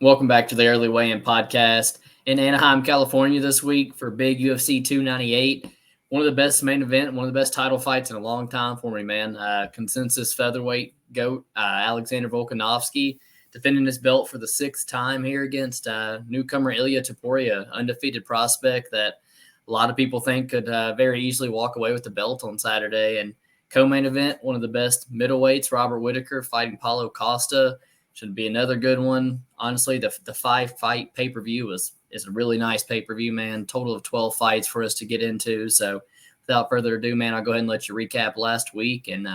Welcome back to the Early Weigh-In Podcast in Anaheim, California this week for big UFC 298. One of the best main event, one of the best title fights in a long time for me, man. Consensus featherweight GOAT Alexander Volkanovski defending his belt for the sixth time here against newcomer Ilia Topuria, undefeated prospect that a lot of people think could very easily walk away with the belt on Saturday. And co-main event, one of the best middleweights, Robert Whittaker fighting Paulo Costa. Should be another good one. Honestly, the 5-fight pay-per-view is a really nice pay-per-view, man. Total of 12 fights for us to get into. So without further ado, man, I'll go ahead and let you recap last week, and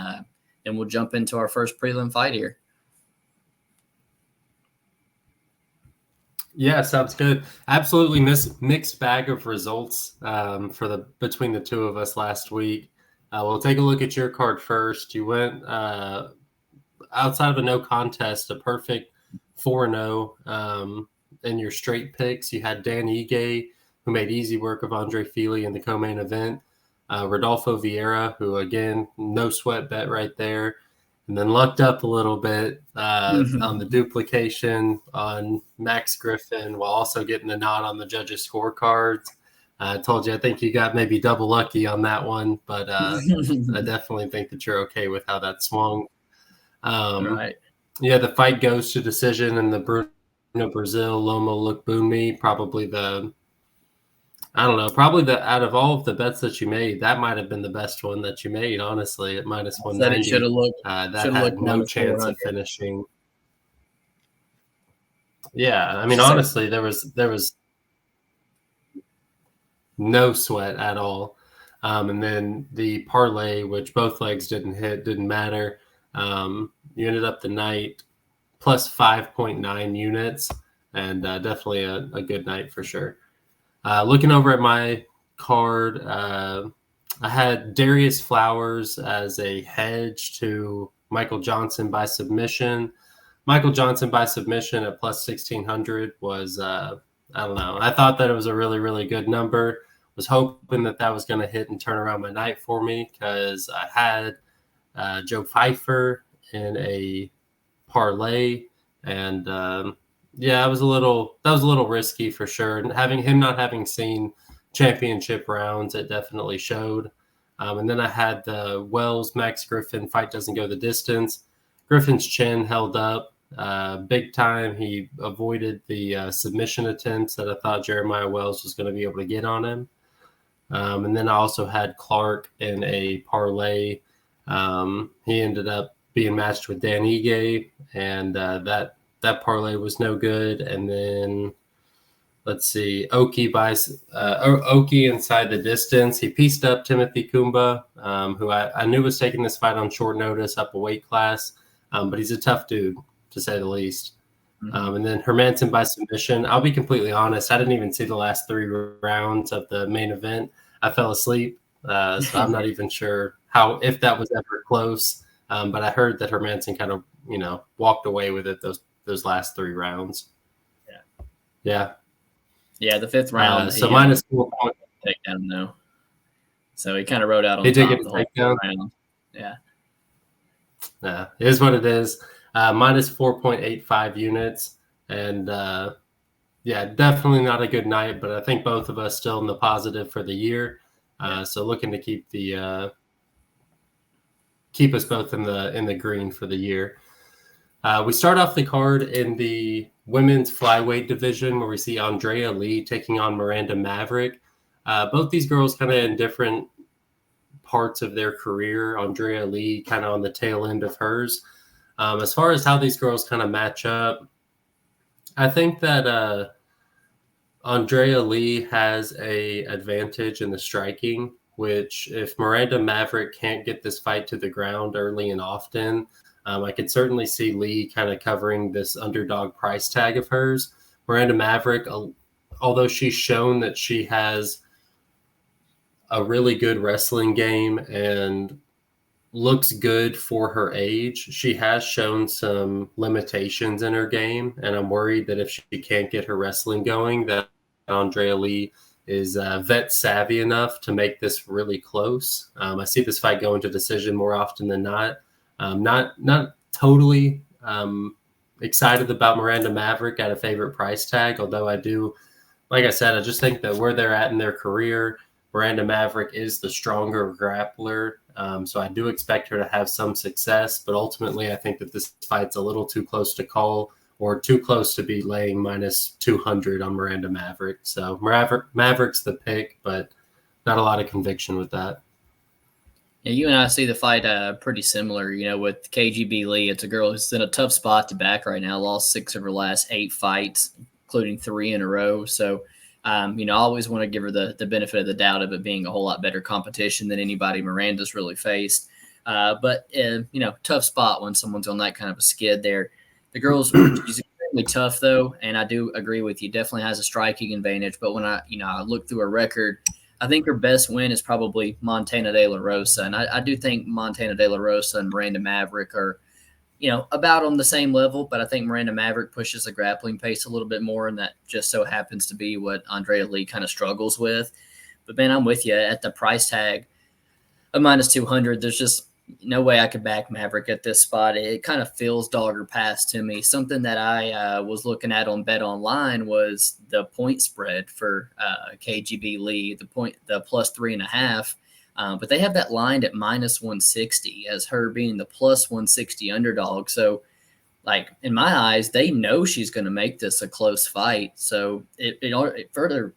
we'll jump into our first prelim fight here. Yeah, sounds good. Absolutely mixed bag of results between the two of us last week. We'll take a look at your card first. You went outside of a no contest, a perfect 4-0 in your straight picks. You had Dan Ige, who made easy work of Andre Fili in the co-main event. Rodolfo Vieira, who, again, no sweat bet right there. And then lucked up a little bit on the duplication on Max Griffin while also getting a nod on the judges' scorecards. I told you, I think you got maybe double lucky on that one, but I definitely think that you're okay with how that swung. Right. Yeah, the fight goes to decision in the Bruno Brazil Lomo Lookboonmee. Probably out of all of the bets that you made, that might have been the best one that you made, honestly, at minus 190. Should have looked. That had no chance of finishing. Yeah, I mean, honestly, there was no sweat at all. And then the parlay, which both legs didn't hit, didn't matter. You ended up the night plus 5.9 units, and definitely a good night for sure. Looking over at my card, I had Darius Flowers as a hedge to Michael Johnson by submission. Michael Johnson by submission at plus 1,600 was, I don't know. I thought that it was a really, really good number. Was hoping that was going to hit and turn around my night for me because I had Joe Pfeiffer in a parlay, and that was a little risky for sure. And not having seen championship rounds, it definitely showed. And then I had the Wells Max Griffin fight doesn't go the distance. Griffin's chin held up big time. He avoided the submission attempts that I thought Jeremiah Wells was going to be able to get on him. And then I also had Clark in a parlay. He ended up being matched with Dan Ige, and that parlay was no good. And then let's see, Oki inside the distance. He pieced up Timothy Kumba, who I knew was taking this fight on short notice up a weight class, but he's a tough dude to say the least. And then Hermanson by submission. I'll be completely honest, I didn't even see the last 3 rounds of the main event. I fell asleep, so I'm not even sure if that was ever close. But I heard that Hermanson kind of, walked away with it those last 3 rounds. Yeah. The 5th round. So minus 4 points. Takedown though. So he kind of rode out on he top did get of the takedown. Round. Yeah. It is what it is. Minus 4.85 units. And definitely not a good night, but I think both of us still in the positive for the year. So looking to keep us both in the green for the year. We start off the card in the women's flyweight division where we see Andrea Lee taking on Miranda Maverick. Both these girls kind of in different parts of their career. Andrea Lee kind of on the tail end of hers. As far as how these girls kind of match up, I think that Andrea Lee has a advantage in the striking, which if Miranda Maverick can't get this fight to the ground early and often, I could certainly see Lee kind of covering this underdog price tag of hers. Miranda Maverick, although she's shown that she has a really good wrestling game and looks good for her age, she has shown some limitations in her game, and I'm worried that if she can't get her wrestling going, that Andrea Lee is vet savvy enough to make this really close. I see this fight going to decision more often than not. Not totally excited about Miranda Maverick at a favorite price tag, although I do, like I said, I just think that where they're at in their career, Miranda Maverick is the stronger grappler. So I do expect her to have some success, but ultimately I think that this fight's a little too close to call or too close to be laying minus 200 on Miranda Maverick. So Maverick's the pick, but not a lot of conviction with that. Yeah, you and I see the fight pretty similar, with KGB Lee. It's a girl who's in a tough spot to back right now, lost 6 of her last 8 fights, including 3 in a row. So, I always want to give her the benefit of the doubt of it being a whole lot better competition than anybody Miranda's really faced. But tough spot when someone's on that kind of a skid there. The girl's she's extremely tough, though, and I do agree with you. Definitely has a striking advantage. But when I look through her record, I think her best win is probably Montana De La Rosa. And I do think Montana De La Rosa and Miranda Maverick are, about on the same level. But I think Miranda Maverick pushes the grappling pace a little bit more, and that just so happens to be what Andrea Lee kind of struggles with. But, man, I'm with you. At the price tag of minus 200, there's just no way I could back Maverick at this spot. It kind of feels dogger pass to me. Something that I was looking at on Bet Online was the point spread for KGB Lee, the plus 3.5. But they have that lined at minus 160 as her being the plus 160 underdog. So, like, in my eyes, they know she's going to make this a close fight. So it further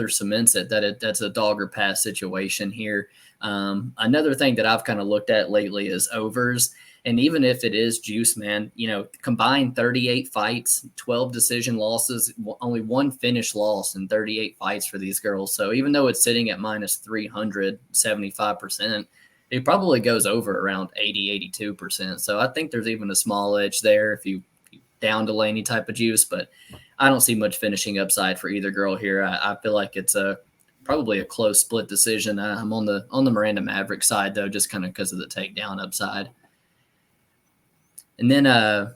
cements it that that's a dogger pass situation here. Another thing that I've kind of looked at lately is overs. And even if it is juice, man, combined 38 fights, 12 decision losses, only 1 finish loss in 38 fights for these girls. So even though it's sitting at minus 375%, it probably goes over around 82%. So I think there's even a small edge there if you down to any type of juice, but I don't see much finishing upside for either girl here. I feel like it's probably a close split decision. I'm on the Miranda Maverick side, though, just kind of because of the takedown upside. And then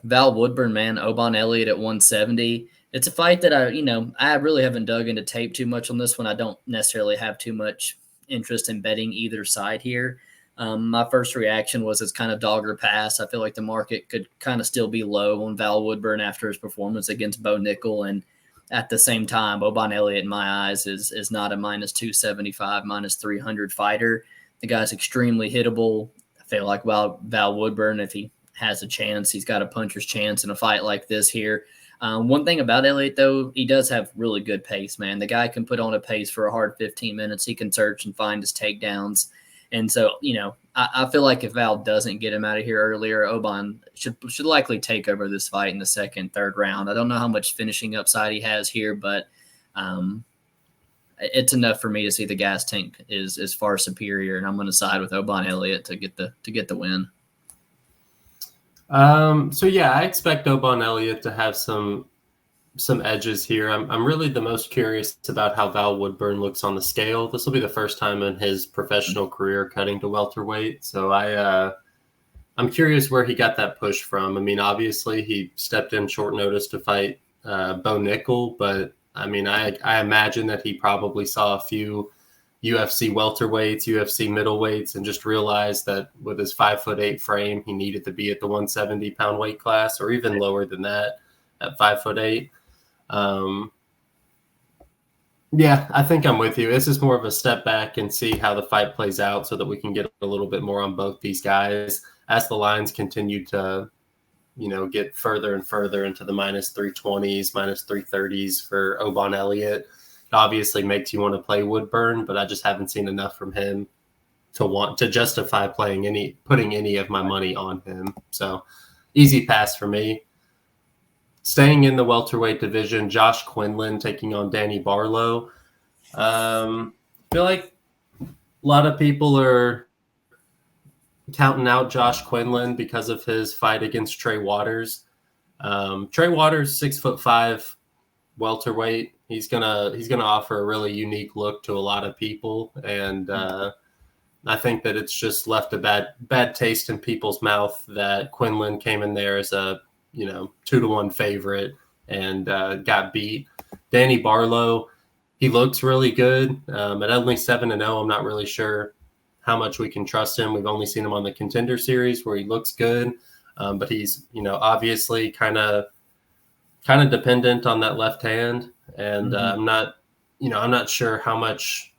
Val Woodburn, man, Oban Elliott at 170. It's a fight that I really haven't dug into tape too much on this one. I don't necessarily have too much interest in betting either side here. My first reaction was it's kind of dogger pass. I feel like the market could kind of still be low on Val Woodburn after his performance against Bo Nickel. And at the same time, Oban Elliott, in my eyes, is not a minus 275, minus 300 fighter. The guy's extremely hittable. I feel like Val Woodburn, if he has a chance, he's got a puncher's chance in a fight like this here. One thing about Elliott, though, he does have really good pace, man. The guy can put on a pace for a hard 15 minutes. He can search and find his takedowns. And so, I feel like if Val doesn't get him out of here earlier, Oban should likely take over this fight in the second, third round. I don't know how much finishing upside he has here, but it's enough for me to see the gas tank is far superior, and I'm going to side with Oban Elliott to get the win. I expect Oban Elliott to have some edges here. I'm really the most curious about how Val Woodburn looks on the scale. This will be the first time in his professional career cutting to welterweight. So I'm curious where he got that push from. I mean, obviously he stepped in short notice to fight Bo Nickel, but I mean, I imagine that he probably saw a few UFC welterweights, UFC middleweights, and just realized that with his 5'8" frame, he needed to be at the 170-pound weight class, or even lower than that at 5'8". I think I'm with you. This is more of a step back and see how the fight plays out so that we can get a little bit more on both these guys as the lines continue to, get further and further into the minus 320s, minus 330s for Oban Elliott. It obviously makes you want to play Woodburn, but I just haven't seen enough from him to want to justify putting any of my money on him. So easy pass for me. Staying in the welterweight division, Josh Quinlan taking on Danny Barlow. I feel like a lot of people are counting out Josh Quinlan because of his fight against Trey Waters. Trey Waters, 6'5" welterweight. He's gonna offer a really unique look to a lot of people, and I think that it's just left a bad taste in people's mouth that Quinlan came in there as a 2-1 favorite and got beat. Danny Barlow, he looks really good. At only 7-0, I'm not really sure how much we can trust him. We've only seen him on the Contender Series where he looks good. But he's, obviously kind of dependent on that left hand. And I'm not sure how much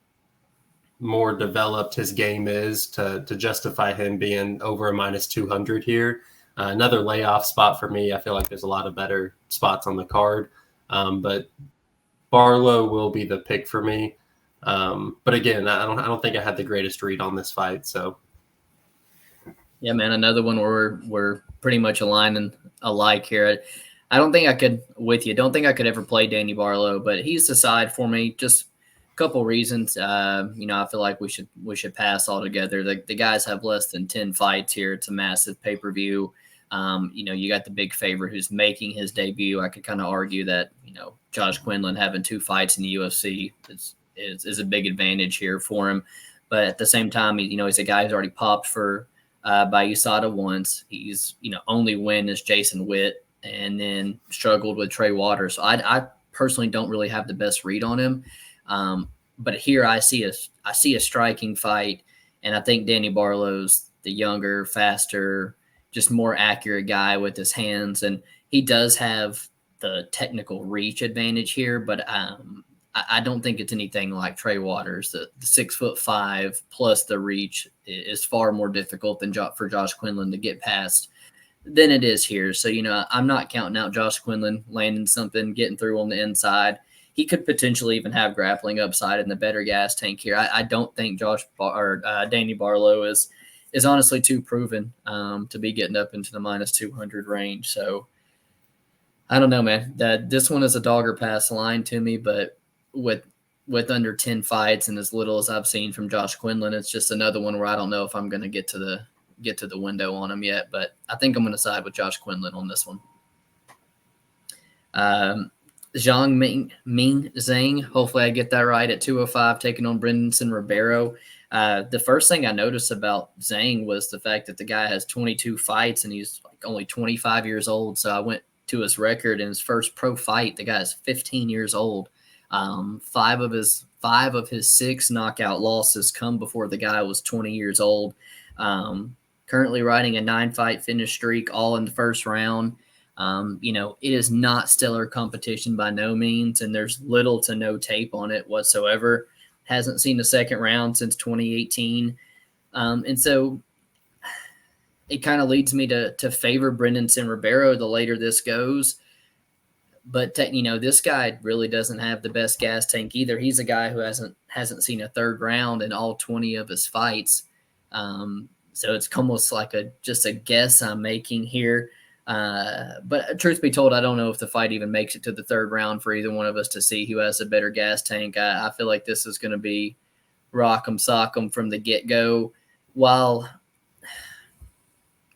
more developed his game is to justify him being over a minus 200 here. Another layoff spot for me. I feel like there's a lot of better spots on the card. But Barlow will be the pick for me. But again, I don't think I had the greatest read on this fight. So yeah, man, another one where we're pretty much aligning alike here. I don't think I could ever play Danny Barlow, but he's the side for me. Just a couple reasons. I feel like we should pass altogether. The guys have less than 10 fights here. It's a massive pay-per-view. You got the big favorite who's making his debut. I could kind of argue that, Josh Quinlan having 2 fights in the UFC is a big advantage here for him. But at the same time, he's a guy who's already popped by USADA once. He's, only win is Jason Witt, and then struggled with Trey Waters. So I personally don't really have the best read on him. But here I see a striking fight, and I think Danny Barlow's the younger, faster, just more accurate guy with his hands, and he does have the technical reach advantage here, but I don't think it's anything like Trey Waters. The 6'5" plus the reach is far more difficult than for Josh Quinlan to get past than it is here. So, I'm not counting out Josh Quinlan landing something, getting through on the inside. He could potentially even have grappling upside in the better gas tank here. I don't think Danny Barlow is honestly too proven to be getting up into the minus 200 range. So I don't know, man. This one is a dog or pass line to me, but with under 10 fights and as little as I've seen from Josh Quinlan, it's just another one where I don't know if I'm going to get to the window on him yet, but I think I'm going to side with Josh Quinlan on this one. Zhang Zhang, hopefully I get that right, at 205, taking on Brendson Ribeiro. The first thing I noticed about Zhang was the fact that the guy has 22 fights and he's like only 25 years old. So I went to his record in his first pro fight. The guy is 15 years old. 5 of his 6 knockout losses come before the guy was 20 years old. Currently riding a 9-fight finish streak, all in the first round. It is not stellar competition by no means, and there's little to no tape on it whatsoever. Hasn't seen a second round since 2018. And so it kind of leads me to favor Brendson Ribeiro the later this goes. But, this guy really doesn't have the best gas tank either. He's a guy who hasn't seen a third round in all 20 of his fights. So it's almost like just a guess I'm making here. But truth be told, I don't know if the fight even makes it to the third round for either one of us to see who has a better gas tank. I feel like this is going to be rock'em sock'em from the get-go. While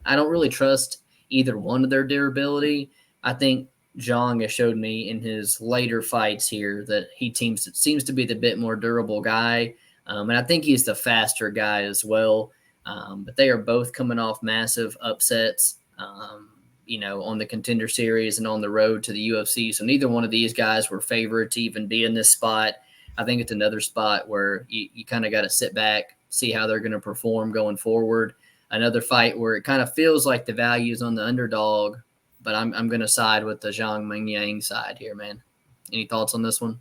I don't really trust either one of their durability, I think Zhang has showed me in his later fights here that he seems to be the bit more durable guy. And I think he's the faster guy as well. But they are both coming off massive upsets, on the Contender Series and on the road to the UFC. So neither one of these guys were favored to even be in this spot. I think it's another spot where you kind of got to sit back, see how they're going to perform going forward. Another fight where it kind of feels like the value is on the underdog, but I'm going to side with the Zhang Mingyang side here, man. Any thoughts on this one?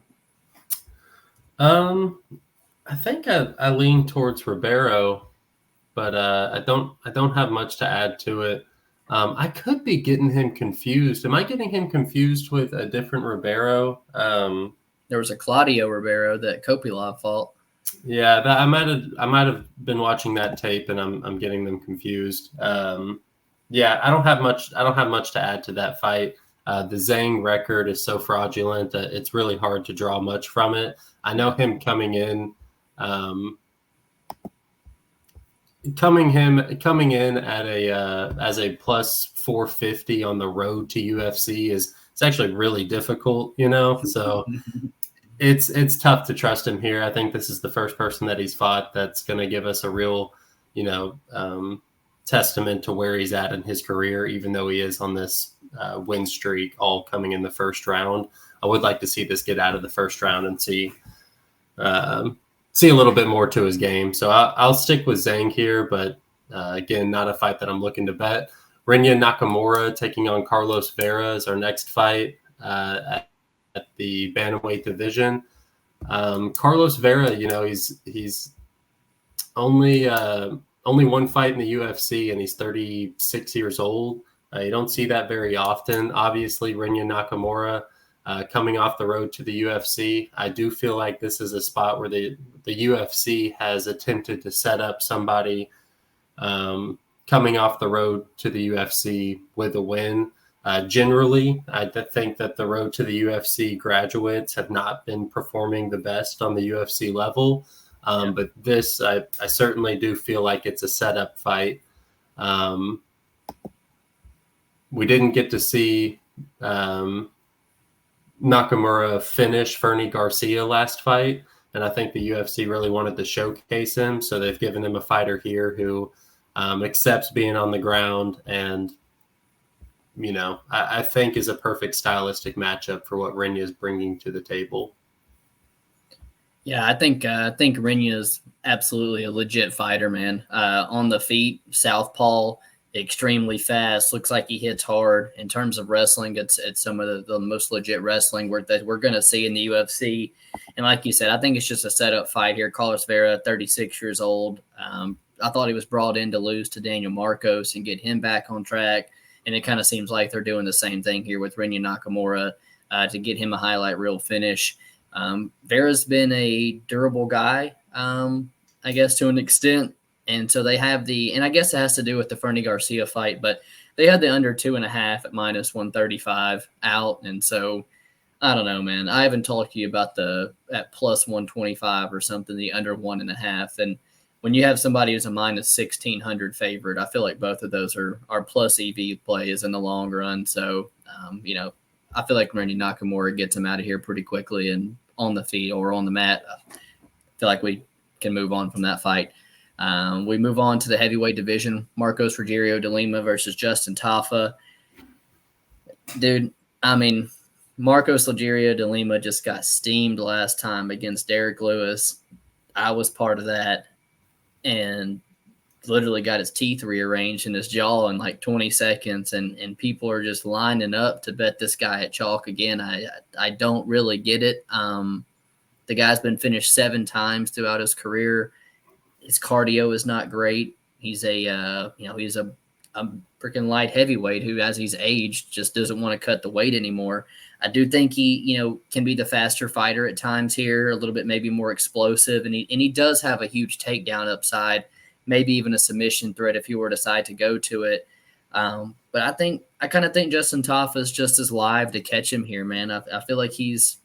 I think I lean towards Ribeiro, but I don't have much to add to it. I could be getting him confused. Am I getting him confused with a different Ribeiro? There was a Claudio Ribeiro that Kopylov fought. Yeah, I might have been watching that tape, and I'm getting them confused. Yeah, I don't have much to add to that fight. The Zhang record is so fraudulent that it's really hard to draw much from it. I know him coming in at as a plus 450 on the road to UFC it's actually really difficult, So it's tough to trust him here. I think this is the first person that he's fought that's going to give us a real, testament to where he's at in his career, even though he is on this win streak, all coming in the first round. I would like to see this get out of the first round and see a little bit more to his game. So I'll stick with Zhang here, but again, not a fight that I'm looking to bet. Rinya Nakamura taking on Carlos Vera is our next fight at the bantamweight division. Carlos Vera, he's only one fight in the UFC, and he's 36 years old. You don't see that very often. Obviously, Rinya Nakamura coming off the road to the UFC. I do feel like this is a spot where the UFC has attempted to set up somebody coming off the road to the UFC with a win. Generally, I think that the road to the UFC graduates have not been performing the best on the UFC level. But this, I certainly do feel like it's a setup fight. We didn't get to see Nakamura finish Fernie Garcia last fight, and I think the UFC really wanted to showcase him, so they've given him a fighter here who accepts being on the ground, and I think is a perfect stylistic matchup for what Rinya is bringing to the table. Yeah, I think Rinya is absolutely a legit fighter, man. On the feet, southpaw, extremely fast. Looks like he hits hard. In terms of wrestling, it's some of the most legit wrestling that we're going to see in the UFC. And like you said, I think it's just a setup fight here. Carlos Vera, 36 years old. I thought he was brought in to lose to Daniel Marcos and get him back on track. And it kind of seems like they're doing the same thing here with Rinya Nakamura to get him a highlight reel finish. Vera's been a durable guy, I guess, to an extent. And so they have and I guess it has to do with the Fernie Garcia fight, but they had the under 2.5 at -135 out. And so I don't know, man. I haven't talked to you about at +125 or something, the under 1.5. And when you have somebody who's a -1,600 favorite, I feel like both of those are plus EV plays in the long run. So, I feel like Rinya Nakamura gets him out of here pretty quickly and on the feet or on the mat. I feel like we can move on from that fight. We move on to the heavyweight division. Marcos Rogerio de Lima versus Justin Tafa. Dude, Marcos Rogerio de Lima just got steamed last time against Derek Lewis. I was part of that and literally got his teeth rearranged in his jaw in like 20 seconds. And people are just lining up to bet this guy at chalk again. I don't really get it. The guy's been finished 7 times throughout his career. His cardio is not great. He's a freaking light heavyweight who, as he's aged, just doesn't want to cut the weight anymore. I do think he, can be the faster fighter at times here, a little bit maybe more explosive, and he does have a huge takedown upside, maybe even a submission threat if he were to decide to go to it. But I kind of think Justin Tafa is just as live to catch him here, man. I feel like he's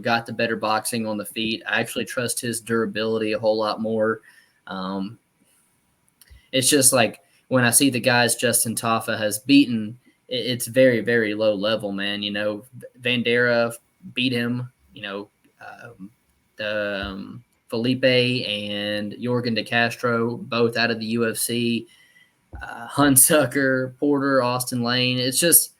got the better boxing on the feet. I actually trust his durability a whole lot more. It's just like when I see the guys Justin Tafa has beaten, it's very, very low level, man. Vandera beat him, Felipe and Jorgen De Castro, both out of the UFC, Hunsucker, Porter, Austin Lane. It's just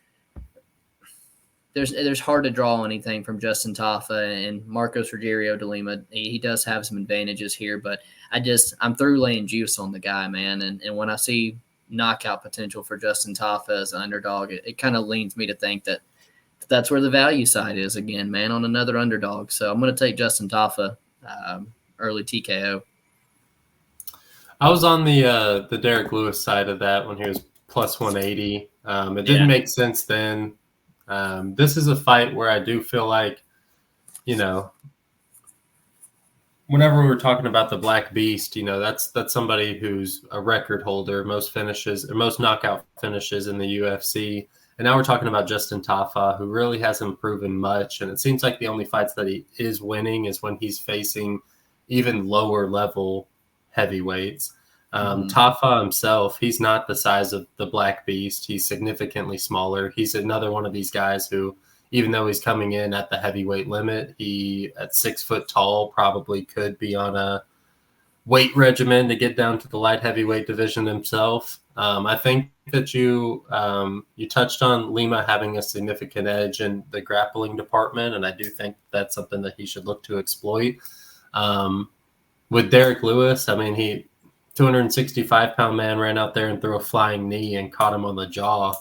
there's hard to draw anything from Justin Tafa and Marcos Rogerio de Lima. He does have some advantages here, but I'm through laying juice on the guy, man. And when I see knockout potential for Justin Tafa as an underdog, it kind of leans me to think that that's where the value side is again, man, on another underdog. So I'm going to take Justin Tafa early TKO. I was on the Derek Lewis side of that when he was +180. It didn't make sense then. This is a fight where I do feel like, whenever we were talking about the Black Beast, that's somebody who's a record holder, most knockout finishes in the UFC. And now we're talking about Justin Tafa, who really hasn't proven much. And it seems like the only fights that he is winning is when he's facing even lower level heavyweights. Tafa himself, he's not the size of the Black Beast. He's significantly smaller. He's another one of these guys who, even though he's coming in at the heavyweight limit, he at 6 foot tall probably could be on a weight regimen to get down to the light heavyweight division himself. I think that you touched on Lima having a significant edge in the grappling department, and I do think that's something that he should look to exploit. With Derek Lewis, 265-pound man ran out there and threw a flying knee and caught him on the jaw.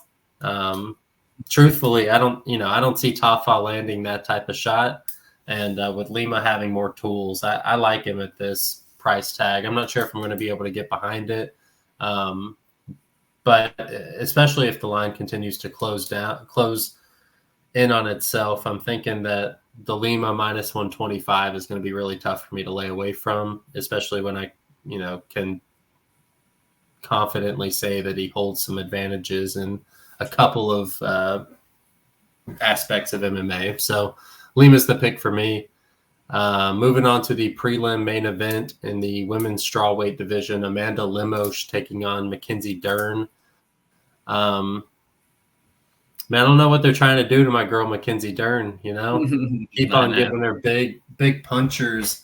Truthfully, I don't see Tafa landing that type of shot. And with Lima having more tools, I like him at this price tag. I'm not sure if I'm going to be able to get behind it. But especially if the line continues to close in on itself, I'm thinking that the Lima minus 125 is going to be really tough for me to lay away from, especially when I, can confidently say that he holds some advantages in a couple of aspects of MMA. So Lima's the pick for me. Moving on to the prelim main event in the women's strawweight division, Amanda Lemos taking on Mackenzie Dern. Man, I don't know what they're trying to do to my girl Mackenzie Dern. Keep on giving her big punchers.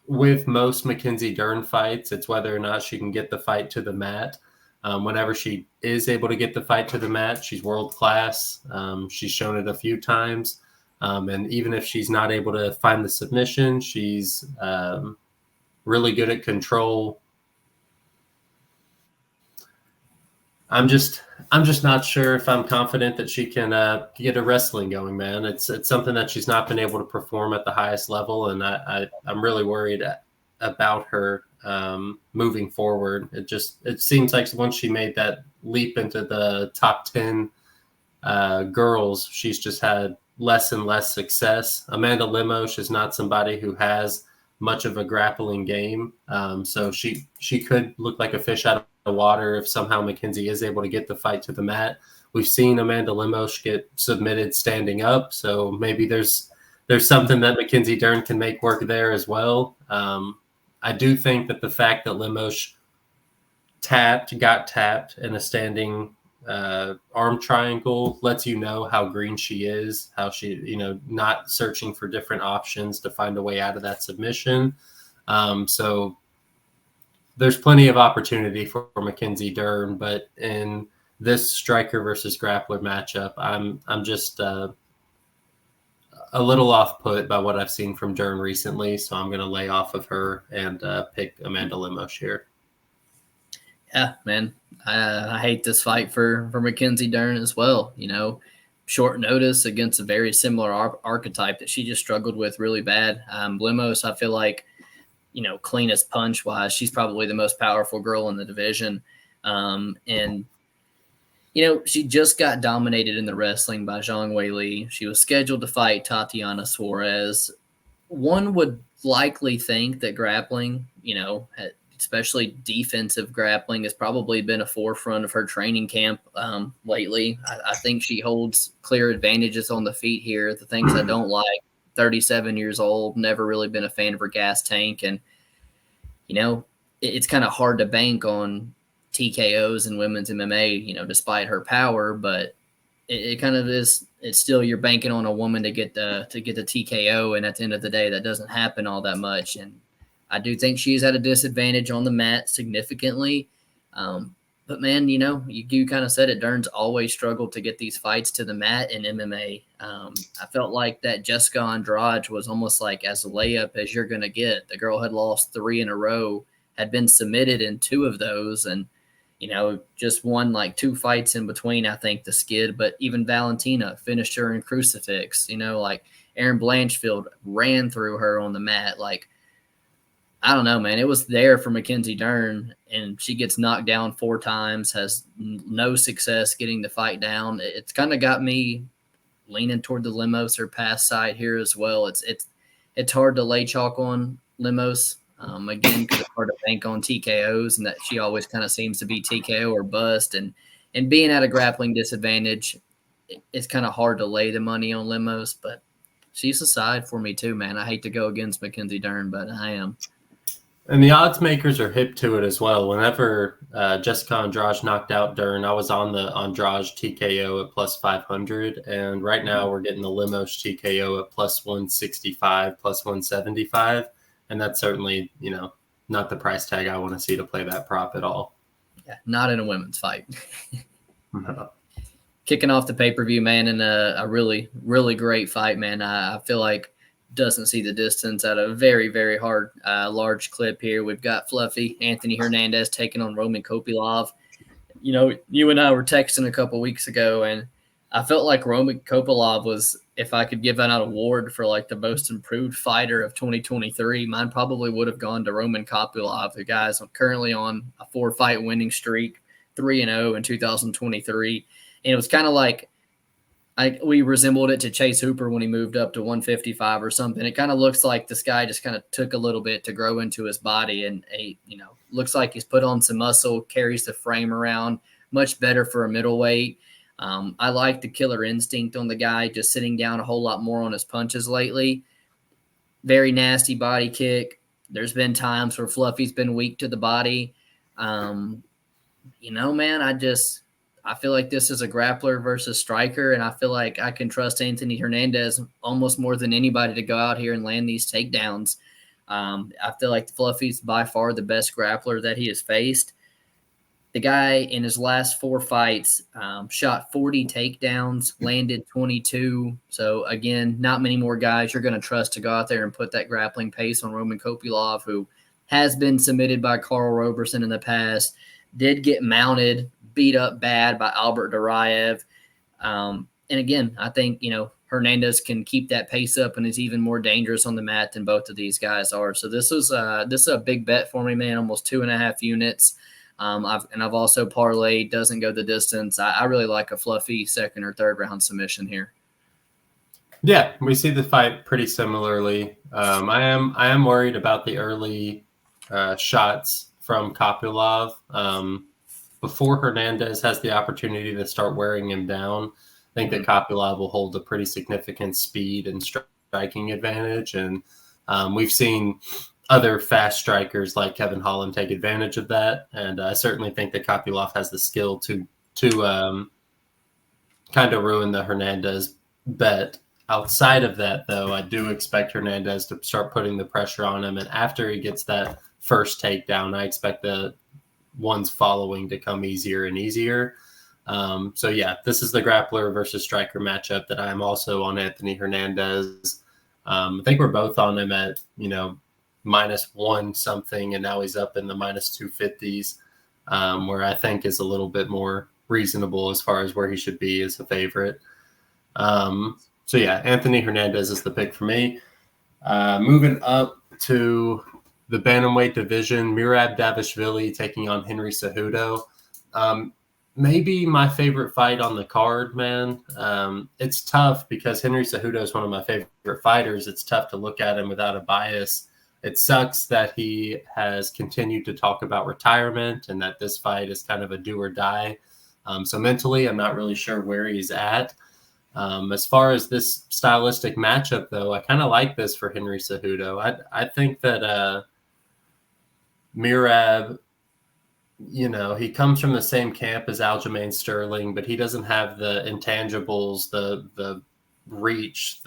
With most Mackenzie Dern fights, it's whether or not she can get the fight to the mat. Whenever she is able to get the fight to the mat, she's world class. She's shown it a few times. And even if she's not able to find the submission, she's really good at control. I'm just not sure if I'm confident that she can get a wrestling going, man. It's something that she's not been able to perform at the highest level, and I'm really worried about her moving forward. It seems like once she made that leap into the top 10 girls, she's just had less and less success. Amanda Lemos is not somebody who has much of a grappling game, so she could look like a fish out of the water if somehow Mackenzie is able to get the fight to the mat. We've seen Amanda Lemos get submitted standing up, so maybe there's something that Mackenzie Dern can make work there as well. I do think that the fact that Lemos got tapped in a standing arm triangle lets you know how green she is, how she, not searching for different options to find a way out of that submission. So there's plenty of opportunity for Mackenzie Dern, but in this striker versus grappler matchup, I'm just a little off put by what I've seen from Dern recently, so I'm going to lay off of her and pick Amanda Lemos here. Yeah, man, I hate this fight for Mackenzie Dern as well. Short notice against a very similar archetype that she just struggled with really bad. Lemos, I feel like, cleanest punch wise, she's probably the most powerful girl in the division. And she just got dominated in the wrestling by Zhang Weili. She was scheduled to fight Tatiana Suarez. One would likely think that grappling, especially defensive grappling, has probably been a forefront of her training camp lately. I think she holds clear advantages on the feet here. The things I don't like, 37 years old, never really been a fan of her gas tank. And, it's kind of hard to bank on TKOs in women's MMA, despite her power, but it kind of is, it's still, you're banking on a woman to get the TKO. And at the end of the day, that doesn't happen all that much. And I do think she's at a disadvantage on the mat significantly. But man, you kind of said it, Dern's always struggled to get these fights to the mat in MMA. I felt like that Jessica Andrade was almost like as a layup as you're going to get. The girl had lost 3 in a row, had been submitted in 2 of those, and, just won like 2 fights in between, I think, the skid. But even Valentina finished her in crucifix, like Erin Blanchfield ran through her on the mat. Like, I don't know, man. It was there for Mackenzie Dern, and she gets knocked down 4 times, has no success getting the fight down. It's kind of got me leaning toward the Lemos or pass side here as well. It's hard to lay chalk on Lemos, again, because it's hard to bank on TKOs, and that she always kind of seems to be TKO or bust. And being at a grappling disadvantage, it's kind of hard to lay the money on Lemos, but she's a side for me too, man. I hate to go against Mackenzie Dern, but I am. And the odds makers are hip to it as well. Whenever Jessica Andrade knocked out Dern, I was on the Andrade TKO at plus 500. And right now we're getting the Lemos TKO at plus 165, plus 175. And that's certainly, not the price tag I want to see to play that prop at all. Yeah, not in a women's fight. No. Kicking off the pay-per-view, man, in a really, really great fight, man. I feel like doesn't see the distance at a very, very hard, large clip here. We've got Fluffy Anthony Hernandez taking on Roman Kopylov. You know, you and I were texting a couple weeks ago, and I felt like Roman Kopylov was, if I could give an award for like the most improved fighter of 2023, mine probably would have gone to Roman Kopylov. The guy's currently on a 4-fight winning streak, 3-0 in 2023. And it was kind of like, we resembled it to Chase Hooper when he moved up to 155 or something. It kind of looks like this guy just kind of took a little bit to grow into his body, and looks like he's put on some muscle, carries the frame around, much better for a middleweight. I like the killer instinct on the guy, just sitting down a whole lot more on his punches lately. Very nasty body kick. There's been times where Fluffy's been weak to the body. Man, I feel like this is a grappler versus striker, and I feel like I can trust Anthony Hernandez almost more than anybody to go out here and land these takedowns. I feel like Fluffy's by far the best grappler that he has faced. The guy in his last 4 fights shot 40 takedowns, landed 22. So, again, not many more guys you're going to trust to go out there and put that grappling pace on Roman Kopylov, who has been submitted by Karl Roberson in the past, did get mounted, beat up bad by Albert Duraev. And again, I think, Hernandez can keep that pace up and is even more dangerous on the mat than both of these guys are. So this is a big bet for me, man, almost 2.5 units. I've also parlayed, doesn't go the distance. I really like a Fluffy second or third round submission here. Yeah, we see the fight pretty similarly. I am worried about the early shots from Kopylov. Before Hernandez has the opportunity to start wearing him down, I think that Kopylov will hold a pretty significant speed and striking advantage. And we've seen other fast strikers like Kevin Holland take advantage of that. And I certainly think that Kopylov has the skill to kind of ruin the Hernandez bet. Outside of that, though, I do expect Hernandez to start putting the pressure on him. And after he gets that first takedown, I expect the ones following to come easier and easier. So yeah, this is the grappler versus striker matchup that I'm also on Anthony Hernandez. I think we're both on him at, -1 something, and now he's up in the -250s, where I think is a little bit more reasonable as far as where he should be as a favorite. So yeah, Anthony Hernandez is the pick for me. Moving up to the bantamweight division, Merab Dvalishvilli taking on Henry Cejudo. Maybe my favorite fight on the card, man. It's tough because Henry Cejudo is one of my favorite fighters. It's tough to look at him without a bias. It sucks that he has continued to talk about retirement and that this fight is kind of a do or die. So mentally, I'm not really sure where he's at. As far as this stylistic matchup, though, I kind of like this for Henry Cejudo. I think that Merab, he comes from the same camp as Aljamain Sterling, but he doesn't have the intangibles, the reach,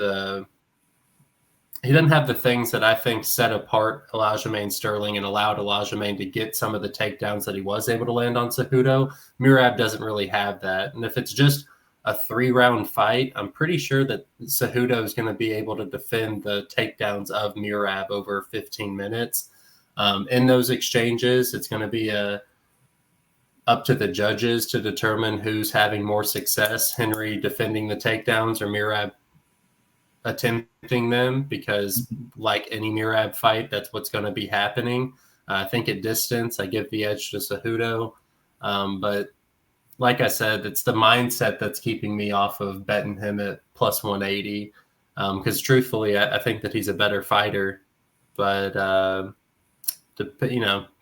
he doesn't have the things that I think set apart Aljamain Sterling and allowed Aljamain to get some of the takedowns that he was able to land on Cejudo. Merab doesn't really have that. And if it's just a 3-round fight, I'm pretty sure that Cejudo is going to be able to defend the takedowns of Merab over 15 minutes. In those exchanges, it's going to be up to the judges to determine who's having more success, Henry defending the takedowns or Merab attempting them, because like any Merab fight, that's what's going to be happening. I think at distance, I give the edge to Cejudo. But like I said, it's the mindset that's keeping me off of betting him at plus 180. Because truthfully, I think that he's a better fighter. But,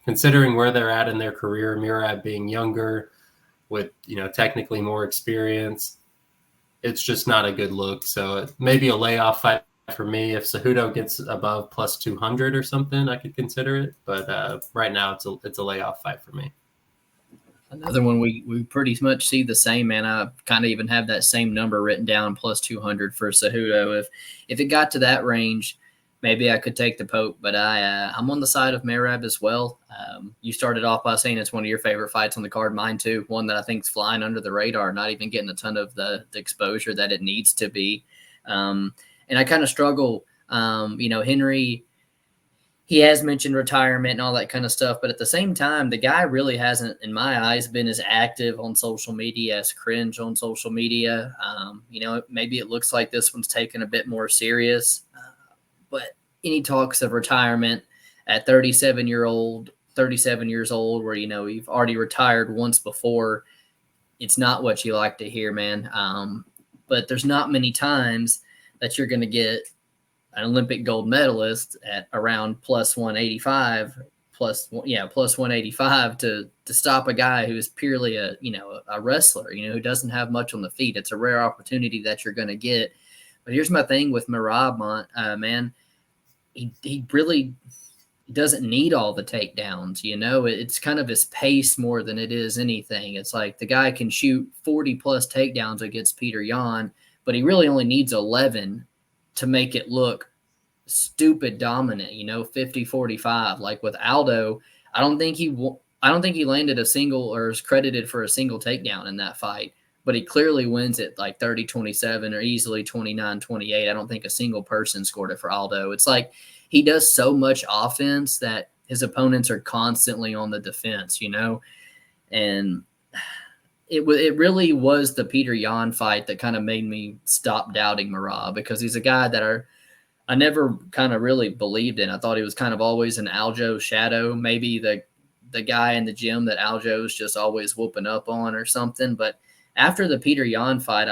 considering where they're at in their career, Merab being younger with, technically more experience, it's just not a good look. So it may be a layoff fight for me. If Cejudo gets above plus 200 or something, I could consider it. But right now, it's a layoff fight for me. Another one we pretty much see the same, man. I kind of even have that same number written down, plus 200 for Cejudo. If it got to that range, maybe I could take the poke, but I'm on the side of Merab as well. You started off by saying it's one of your favorite fights on the card. Mine too. One that I think is flying under the radar, not even getting a ton of the exposure that it needs to be. And I kind of struggle Henry, he has mentioned retirement and all that kind of stuff, but at the same time, the guy really hasn't, in my eyes, been as active on social media, as cringe on social media. Maybe it looks like this one's taken a bit more serious, but any talks of retirement at 37 years old, where, you've already retired once before, it's not what you like to hear, man. But there's not many times that you're going to get an Olympic gold medalist at around plus 185, plus 185 to stop a guy who is purely a wrestler, who doesn't have much on the feet. It's a rare opportunity that you're going to get. But here's my thing with Merab, man. He really doesn't need all the takedowns. It's kind of his pace more than it is anything. It's like the guy can shoot 40 plus takedowns against Peter Yan, but he really only needs 11 to make it look stupid dominant, 50-45. Like with Aldo, I don't think he landed a single or is credited for a single takedown in that fight, but he clearly wins it like 30-27 or easily 29-28. I don't think a single person scored it for Aldo. It's like he does so much offense that his opponents are constantly on the defense, and it really was the Peter Yan fight that kind of made me stop doubting Merab, because he's a guy that I never kind of really believed in. I thought he was kind of always an Aljo's shadow, maybe the guy in the gym that Aljo's just always whooping up on or something. But after the Peter Yan fight,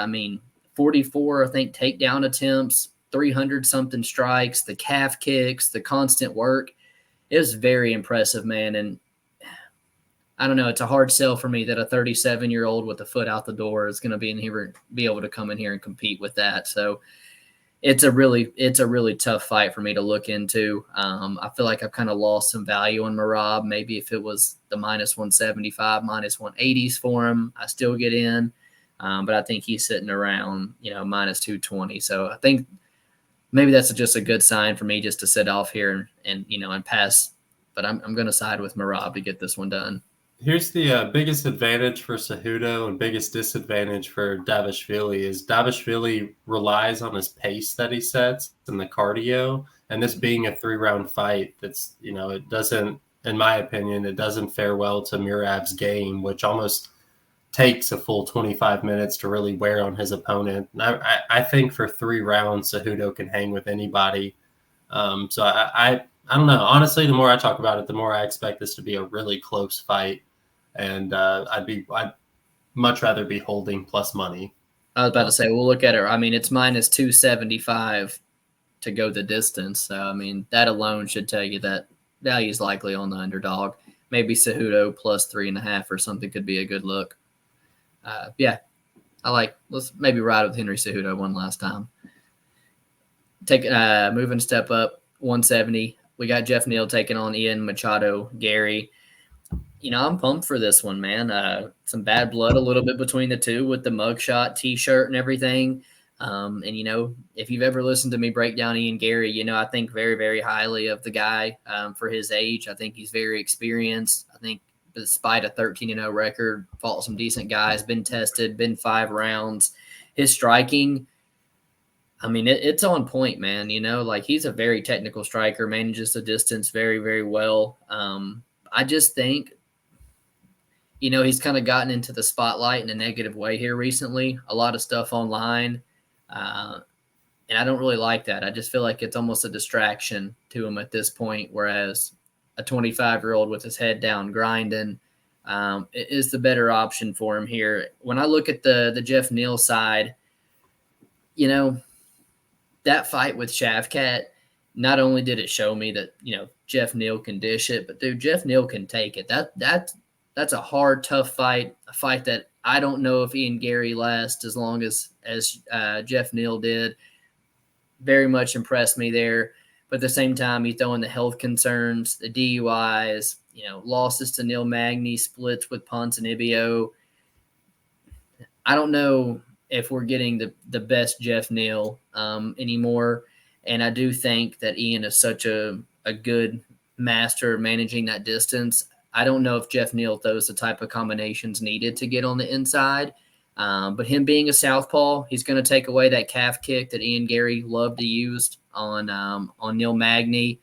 44, I think, takedown attempts, 300-something strikes, the calf kicks, the constant work. It was very impressive, man. And I don't know, it's a hard sell for me that a 37-year-old with a foot out the door is going to be able to come in here and compete with that. So it's a really tough fight for me to look into. I feel like I've kind of lost some value on Merab. Maybe if it was the minus 175, minus 180s for him, I still get in. But I think he's sitting around, minus 220. So I think maybe that's just a good sign for me just to sit off here and pass. But I'm going to side with Merab to get this one done. Here's the biggest advantage for Cejudo and biggest disadvantage for Dvalishvilli is Dvalishvilli relies on his pace that he sets and the cardio. And this being a 3-round fight, that's, it doesn't, in my opinion, it doesn't fare well to Merab's game, which almost takes a full 25 minutes to really wear on his opponent. And I think for 3 rounds, Cejudo can hang with anybody. So I don't know. Honestly, the more I talk about it, the more I expect this to be a really close fight. And I'd much rather be holding plus money. I was about to say, we'll look at it. It's minus 275 to go the distance. So, that alone should tell you that value is likely on the underdog. Maybe Cejudo plus 3.5 or something could be a good look. Let's maybe ride with Henry Cejudo one last time. Moving a step up, 170. We got Geoff Neal taking on Ian Machado, Garry. I'm pumped for this one, man. Some bad blood a little bit between the two with the mugshot T-shirt and everything. If you've ever listened to me break down Ian Garry, I think very, very highly of the guy for his age. I think he's very experienced. I think despite a 13-0 record, fought some decent guys, been tested, been 5 rounds. His striking, it's on point, man. He's a very technical striker, manages the distance very, very well. I just think, he's kind of gotten into the spotlight in a negative way here recently. A lot of stuff online. And I don't really like that. I just feel like it's almost a distraction to him at this point, whereas a 25-year-old with his head down grinding is the better option for him here. When I look at the Geoff Neal side, that fight with Shavkat, not only did it show me that, Geoff Neal can dish it, but dude, Geoff Neal can take it. That's a hard, tough fight, a fight that I don't know if Ian Garry lasts as long as Geoff Neal did. Very much impressed me there. But at the same time, you throw in the health concerns, the DUIs, losses to Neil Magny, splits with Ponzinibbio. I don't know if we're getting the best Geoff Neal anymore. And I do think that Ian is such a good master of managing that distance. I don't know if Geoff Neal throws the type of combinations needed to get on the inside. But him being a southpaw, he's going to take away that calf kick that Ian Garry loved to use on Neal Magny.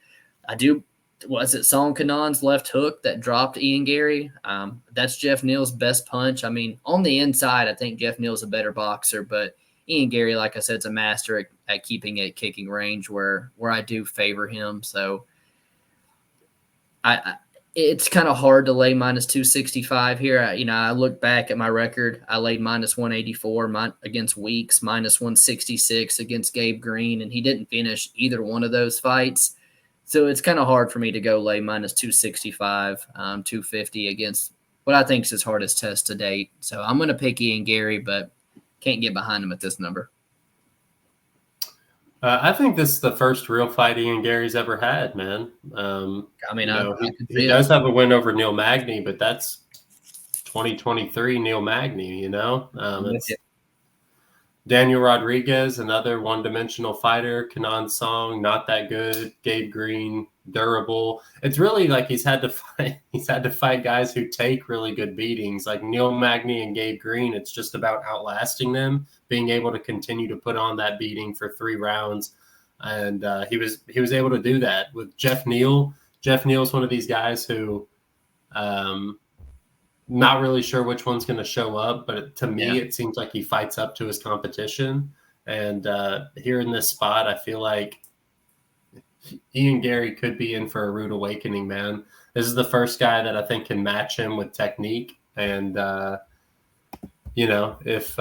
Was it Song Kanon's left hook that dropped Ian Garry? That's Geoff Neal's best punch. I mean, on the inside, I think Geoff Neal's a better boxer, but Ian Garry, like I said, is a master at keeping it kicking range where I do favor him. So it's kind of hard to lay minus 265 here. I look back at my record. I laid minus 184 against Weeks, minus 166 against Gabe Green, and he didn't finish either one of those fights. So it's kind of hard for me to go lay minus 265, 250 against what I think is his hardest test to date. So I'm going to pick Ian Garry, but can't get behind him at this number. I think this is the first real fight Ian Garry's ever had, man. He does have a win over Neal Magny, but that's 2023 Neal Magny, It's Daniel Rodriguez, another one-dimensional fighter. Kanan Song, not that good. Gabe Green, durable. It's really like he's had to fight guys who take really good beatings. Like Neal Magny and Gabe Green, it's just about outlasting them, being able to continue to put on that beating for 3 rounds. And he was able to do that with Geoff Neal. Geoff Neal's one of these guys who not really sure which one's going to show up, but to me, It seems like he fights up to his competition. And here in this spot, I feel like Ian Garry could be in for a rude awakening, man. This is the first guy that I think can match him with technique. And, if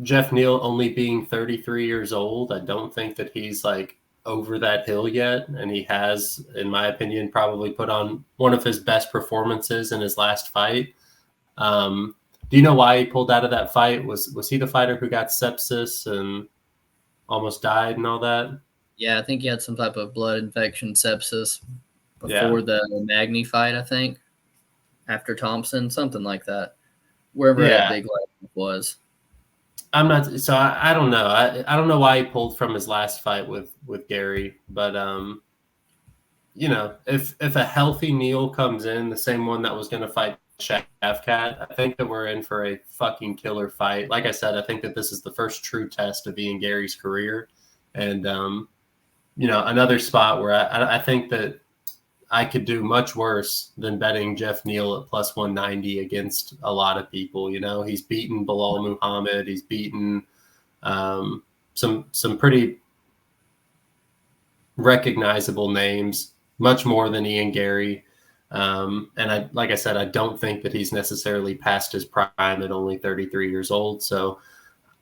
Geoff Neal only being 33 years old, I don't think that he's like over that hill yet. And he has, in my opinion, probably put on one of his best performances in his last fight. Do you know why he pulled out of that fight? Was he the fighter who got sepsis and almost died and all that? Yeah, I think he had some type of blood infection, sepsis, before the Magny fight, I think, after Thompson, something like that, wherever that big leg was. I don't know. I don't know why he pulled from his last fight with Garry, but if a healthy Neal comes in, the same one that was going to fight Shavkat, I think that we're in for a fucking killer fight. Like I said, I think that this is the first true test of Ian Garry's career, and another spot where I think that I could do much worse than betting Geoff Neal at plus 190 against a lot of people. He's beaten Bilal Muhammad. He's beaten some pretty recognizable names, much more than Ian Garry. And like I said, I don't think that he's necessarily past his prime at only 33 years old. So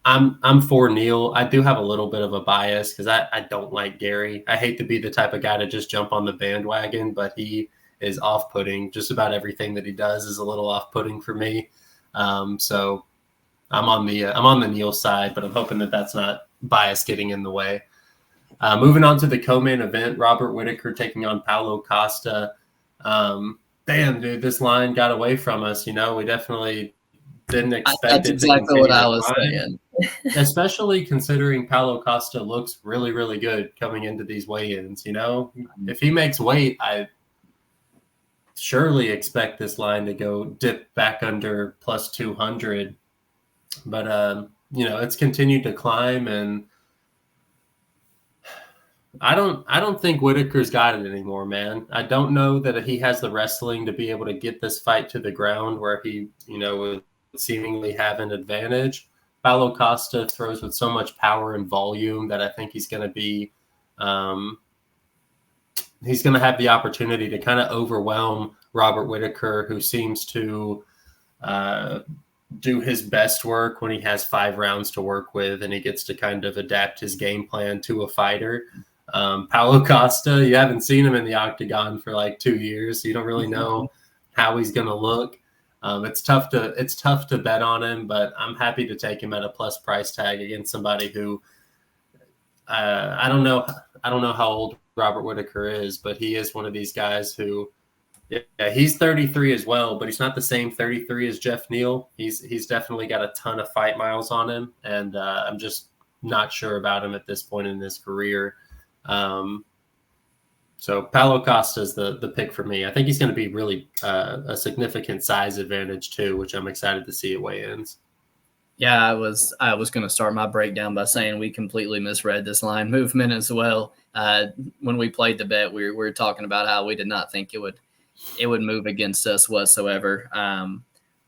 I'm for Neal. I do have a little bit of a bias because I don't like Garry. I hate to be the type of guy to just jump on the bandwagon, but he is off-putting. Just about everything that he does is a little off-putting for me. So I'm on the Neal side, but I'm hoping that that's not bias getting in the way. Moving on to the co-main event, Robert Whittaker taking on Paulo Costa. Damn, dude, this line got away from us. We definitely didn't expect That's exactly what I was saying. Especially considering Paulo Costa looks really, really good coming into these weigh-ins. If he makes weight, I surely expect this line to go dip back under plus 200. But it's continued to climb, and I don't think Whittaker's got it anymore, man. I don't know that he has the wrestling to be able to get this fight to the ground where he, would seemingly have an advantage. Paulo Costa throws with so much power and volume that I think he's going to be he's going to have the opportunity to kind of overwhelm Robert Whittaker, who seems to do his best work when he has 5 rounds to work with and he gets to kind of adapt his game plan to a fighter. Paulo Costa, you haven't seen him in the octagon for like 2 years, so you don't really know how he's going to look. It's tough to bet on him, but I'm happy to take him at a plus price tag against somebody who I don't know how old Robert Whittaker is, but he is one of these guys who, he's 33 as well, but he's not the same 33 as Geoff Neal. He's definitely got a ton of fight miles on him, and I'm just not sure about him at this point in his career. So Paulo Costa is the pick for me. I think he's going to be really a significant size advantage too, which I'm excited to see at weigh-ins. Yeah, I was going to start my breakdown by saying we completely misread this line movement as well. When we played the bet, we were talking about how we did not think it would move against us whatsoever.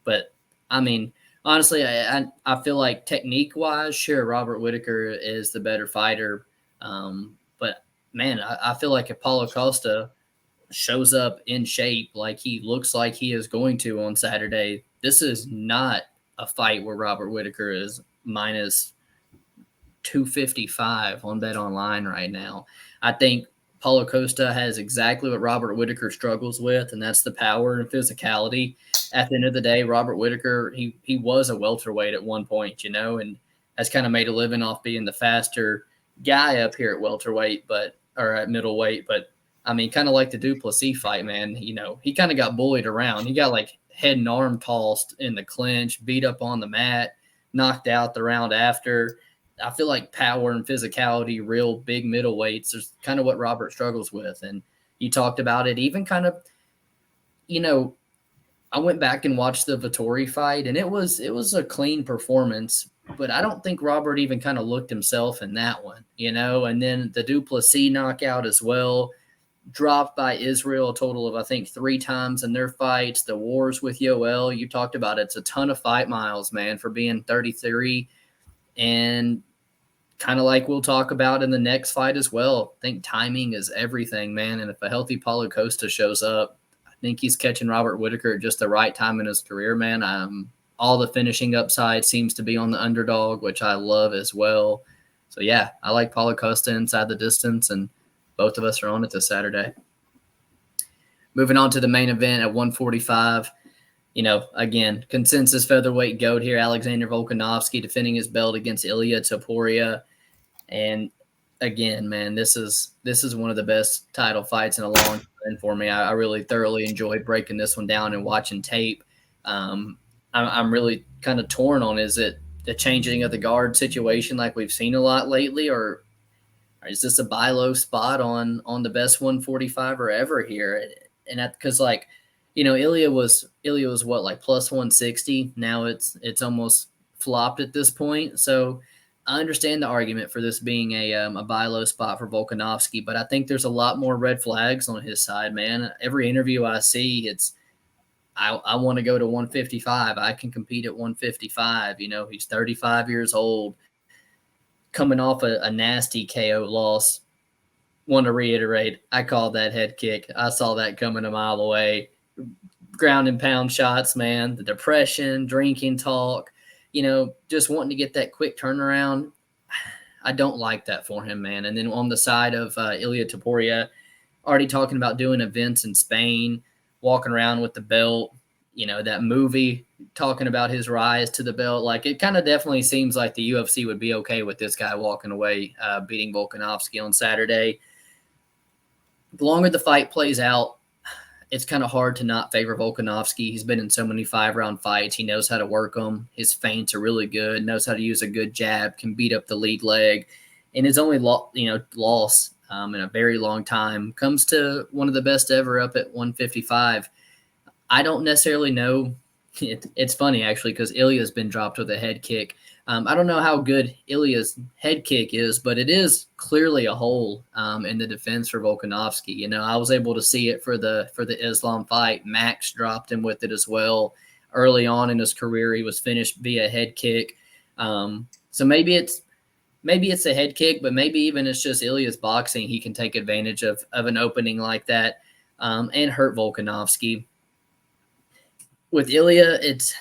But I mean, honestly, I feel like technique wise, sure, Robert Whitaker is the better fighter. But man, I feel like if Paulo Costa shows up in shape like he looks like he is going to on Saturday, this is not a fight where Robert Whitaker is minus 255 on Bet Online right now. I think Paulo Costa has exactly what Robert Whitaker struggles with, and that's the power and physicality. At the end of the day, Robert Whitaker, he was a welterweight at one point, and has kind of made a living off being the faster guy up here at welterweight, or at middleweight. But I mean, kind of like the Duplessis fight, man. He kind of got bullied around. He got like head and arm tossed in the clinch, beat up on the mat, knocked out the round after. I feel like power and physicality, real big middleweights, is kind of what Robert struggles with. And you talked about it, even kind of, I went back and watched the Vettori fight, and it was a clean performance, but I don't think Robert even kind of looked himself in that one, and then the Duplessis knockout as well, dropped by Israel a total of, I think, 3 times in their fights. The wars with Yoel, you talked about it's a ton of fight miles, man, for being 33. And kind of like we'll talk about in the next fight as well, I think timing is everything, man. And if a healthy Paulo Costa shows up, I think he's catching Robert Whitaker at just the right time in his career, man. All the finishing upside seems to be on the underdog, which I love as well. So, yeah, I like Paulo Costa inside the distance, and both of us are on it this Saturday. Moving on to the main event at 145. Again, consensus featherweight GOAT here, Alexander Volkanovski defending his belt against Ilia Topuria. And again, man, this is one of the best title fights in a long time for me. I really thoroughly enjoyed breaking this one down and watching tape. I'm really kind of torn on, is it the changing of the guard situation like we've seen a lot lately, or is this a buy low spot on the best 145er ever here? And because Ilia was what, like plus 160. Now it's almost flopped at this point. So I understand the argument for this being a buy low spot for Volkanovski, but I think there's a lot more red flags on his side, man. Every interview I see, I want to go to 155. I can compete at 155. He's 35 years old, coming off a nasty KO loss. Want to reiterate, I called that head kick. I saw that coming a mile away. Ground and pound shots, man. The depression, drinking talk, just wanting to get that quick turnaround. I don't like that for him, man. And then on the side of Ilia Topuria, already talking about doing events in Spain, walking around with the belt, that movie talking about his rise to the belt. Like, it kind of definitely seems like the UFC would be okay with this guy walking away, beating Volkanovski on Saturday. The longer the fight plays out, it's kind of hard to not favor Volkanovski. He's been in so many 5-round fights. He knows how to work them. His feints are really good, knows how to use a good jab, can beat up the lead leg. And his only loss in a very long time comes to one of the best ever up at 155. I don't necessarily know. It's funny, actually, because Ilia's been dropped with a head kick. I don't know how good Ilia's head kick is, but it is clearly a hole in the defense for Volkanovski. I was able to see it for the Islam fight. Max dropped him with it as well. Early on in his career, he was finished via head kick. So maybe it's a head kick, but maybe even it's just Ilia's boxing. He can take advantage of an opening like that and hurt Volkanovski. With Ilia, it's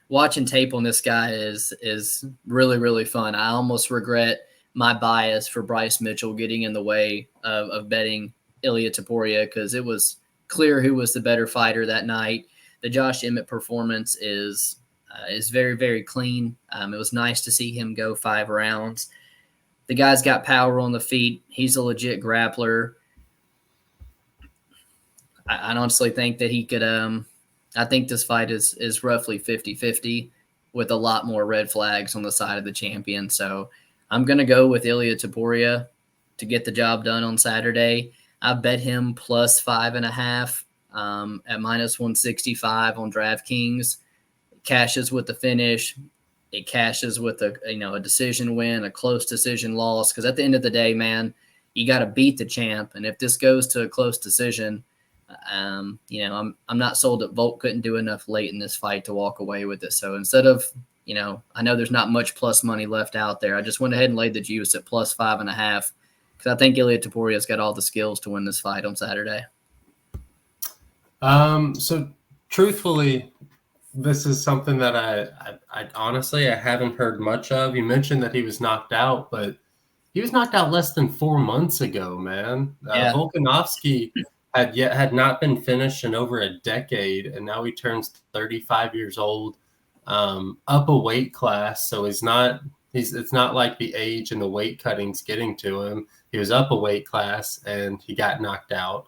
watching tape on this guy is really, really fun. I almost regret my bias for Bryce Mitchell getting in the way of betting Ilia Topuria, because it was clear who was the better fighter that night. The Josh Emmett performance is very, very clean. It was nice to see him go 5 rounds. The guy's got power on the feet. He's a legit grappler. I honestly think that he could I think this fight is roughly 50-50 with a lot more red flags on the side of the champion. So I'm going to go with Ilia Topuria to get the job done on Saturday. I bet him plus 5.5 at minus 165 on DraftKings. Cashes with the finish. it cashes with a decision win, a close decision loss. Because at the end of the day, man, you got to beat the champ. And if this goes to a close decision, I'm not sold that Volk couldn't do enough late in this fight to walk away with it. So instead of, I know there's not much plus money left out there. I just went ahead and laid the juice at plus 5.5 because I think Ilia Topuria's got all the skills to win this fight on Saturday. So truthfully, this is something that I honestly haven't heard much of. You mentioned that he was knocked out, but he was knocked out less than 4 months ago, man. Yeah. Volkanovski had not been finished in over a decade, and now he turns 35 years old, up a weight class. So it's not like the age and the weight cutting's getting to him. He was up a weight class and he got knocked out.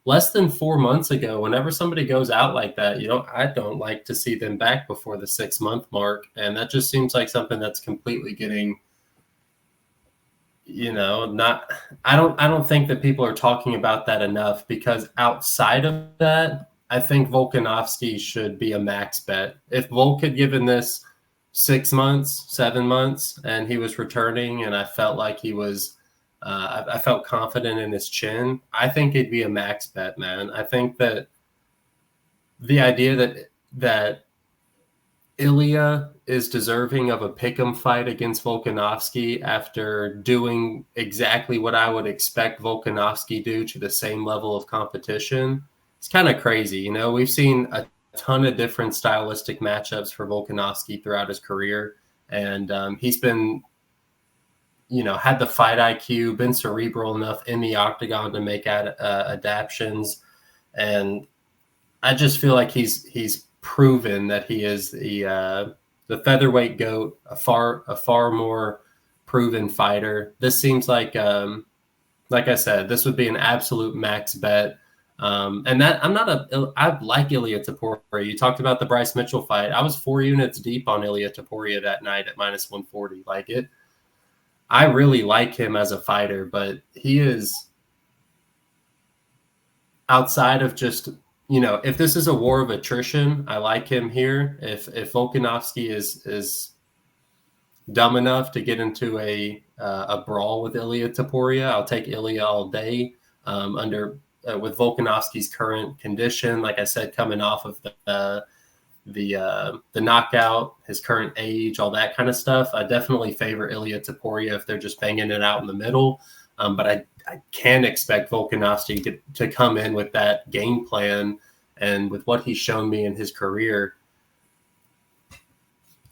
Less than 4 months ago. Whenever somebody goes out like that, I don't like to see them back before the 6-month mark. And that just seems like something that's completely getting, I don't think that people are talking about that enough, because outside of that, I think Volkanovski should be a max bet. If Volk had given this 6 months, 7 months, and he was returning, and I felt like he was, I felt confident in his chin, I think it'd be a max bet, man. I think that the idea that Ilia is deserving of a pick'em fight against Volkanovski after doing exactly what I would expect Volkanovski do to the same level of competition, it's kind of crazy. We've seen a ton of different stylistic matchups for Volkanovski throughout his career, and he's been, had the fight IQ, been cerebral enough in the octagon to make adaptions, and I just feel like he's proven that he is the featherweight GOAT, a far more proven fighter. This seems like I said, this would be an absolute max bet. And that I like Ilia Topuria. You talked about the Bryce Mitchell fight. I was 4 units deep on Ilia Topuria that night at minus 140. I really like him as a fighter, but he is outside of just, if this is a war of attrition, I like him here. If Volkanovski is dumb enough to get into a brawl with Ilia Topuria, I'll take Ilia all day. With Volkanovski's current condition, like I said, coming off of the knockout, his current age, all that kind of stuff, I definitely favor Ilia Topuria if they're just banging it out in the middle. But I can expect Volkanovski to come in with that game plan, and with what he's shown me in his career,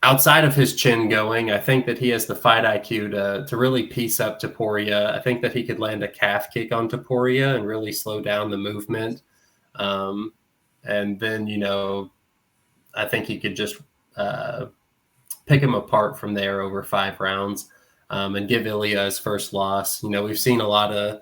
outside of his chin going, I think that he has the fight IQ to really piece up Topuria. I think that he could land a calf kick on Topuria and really slow down the movement. And then, I think he could just pick him apart from there over 5 rounds and give Ilia his first loss. We've seen a lot of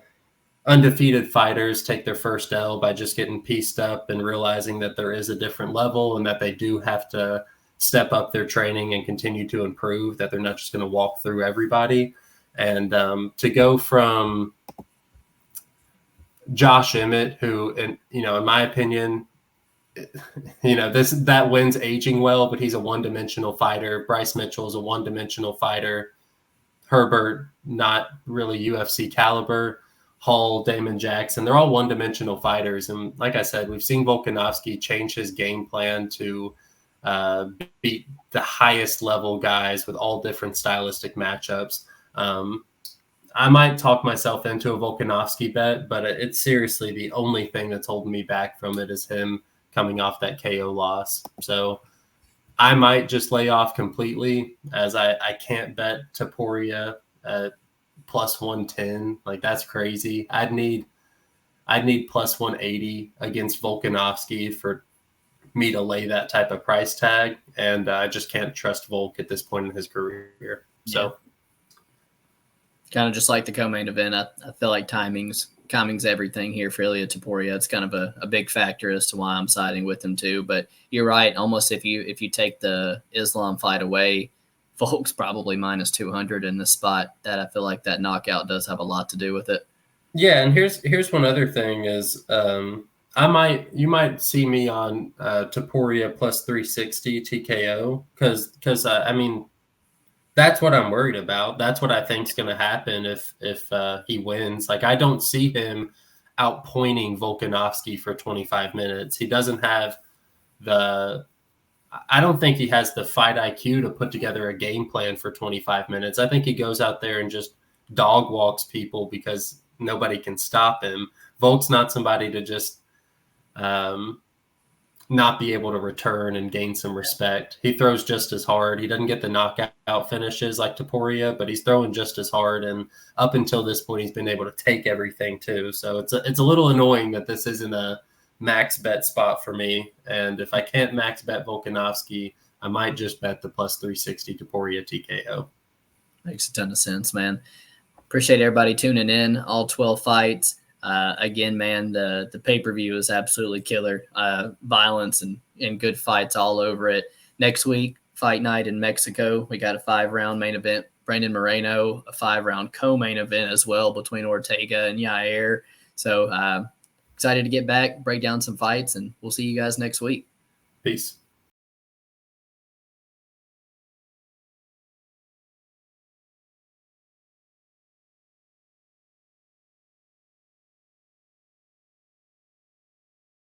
undefeated fighters take their first L by just getting pieced up and realizing that there is a different level and that they do have to step up their training and continue to improve, that they're not just going to walk through everybody. And to go from Josh Emmett, who, in my opinion, that wins aging well, but he's a one-dimensional fighter. Bryce Mitchell is a one-dimensional fighter. Herbert, not really UFC caliber. Hall, Damon Jackson, they're all one-dimensional fighters. And like I said, we've seen Volkanovski change his game plan to beat the highest level guys with all different stylistic matchups. I might talk myself into a Volkanovski bet, but it's seriously the only thing that's holding me back from it is him coming off that KO loss. So I might just lay off completely, as I can't bet Topuria at plus 110. That's crazy. I'd need plus 180 against Volkanovski for me to lay that type of price tag, and I just can't trust Volk at this point in his career. So kind of just like the co-main event, I feel like timing's everything here for Ilia Topuria. It's kind of a big factor as to why I'm siding with him too. But you're right. Almost if you take the Islam fight away, Volk's probably minus 200 in this spot. That I feel like that knockout does have a lot to do with it. Yeah, and here's one other thing is You might see me on Topuria plus 360 TKO because I mean, that's what I'm worried about. That's what I think is going to happen if he wins. Like, I don't see him outpointing Volkanovski for 25 minutes. He doesn't have I don't think he has the fight IQ to put together a game plan for 25 minutes. I think he goes out there and just dog walks people because nobody can stop him. Volk's not somebody to just not be able to return and gain some respect. He throws just as hard. He doesn't get the knockout finishes like Topuria, but he's throwing just as hard. And up until this point, he's been able to take everything too. So it's a little annoying that this isn't a max bet spot for me. And if I can't max bet Volkanovski, I might just bet the plus 360 Topuria TKO. Makes a ton of sense, man. Appreciate everybody tuning in, all 12 fights. Again, man, the pay-per-view is absolutely killer. Violence and good fights all over it. Next week, fight night in Mexico. We got a 5-round main event. Brandon Moreno, a 5-round co-main event as well between Ortega and Yair. So excited to get back, break down some fights, and we'll see you guys next week. Peace.